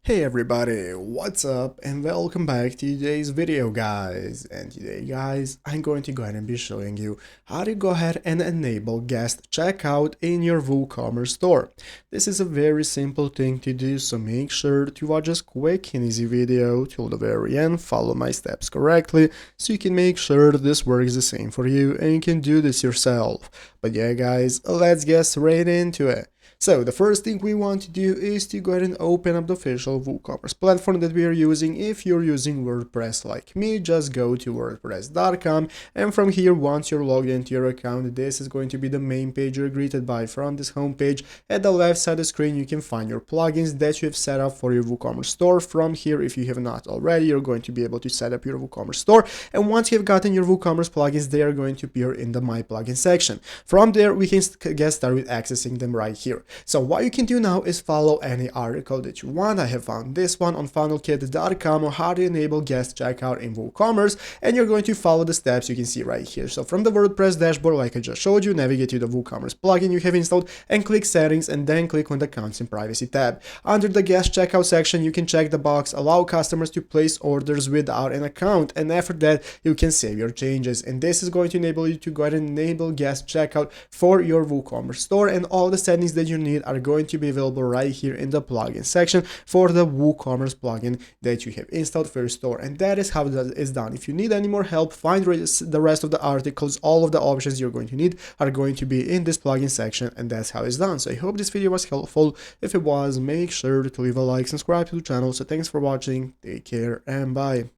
Hey everybody, what's up and welcome back to today's video guys. And today guys, I'm going to go ahead and be showing you how to go ahead and enable guest checkout in your WooCommerce store. This is a very simple thing to do, so make sure to watch this quick and easy video till the very end, follow my steps correctly so you can make sure that this works the same for you and you can do this yourself. But yeah guys, let's get straight into it. So the first thing we want to do is to go ahead and open up the official WooCommerce platform that we are using. If you're using WordPress like me, just go to wordpress.com, and from here, once you're logged into your account, this is going to be the main page you're greeted by. From this home page, at the left side of the screen, you can find your plugins that you have set up for your WooCommerce store. From here, if you have not already, you're going to be able to set up your WooCommerce store, and once you've gotten your WooCommerce plugins, they are going to appear in the My Plugin section. From there, we can get started with accessing them right here. So what you can do now is follow any article that you want. I have found this one on funnelkit.com on how to enable guest checkout in WooCommerce, and you're going to follow the steps you can see right here. So from the WordPress dashboard, like I just showed you, navigate to the WooCommerce plugin you have installed and click settings, and then click on the accounts and privacy tab. Under the guest checkout section, you can check the box allow customers to place orders without an account, and after that you can save your changes, and this is going to enable you to go ahead and enable guest checkout for your WooCommerce store, and all the settings that you need are going to be available right here in the plugin section for the WooCommerce plugin that you have installed for your store. And that is how that is done. If you need any more help, find the rest of the articles. All of the options you're going to need are going to be in this plugin section, and that's how it's done. So I hope this video was helpful. If it was, make sure to leave a like, subscribe to the channel. So thanks for watching, take care, and bye.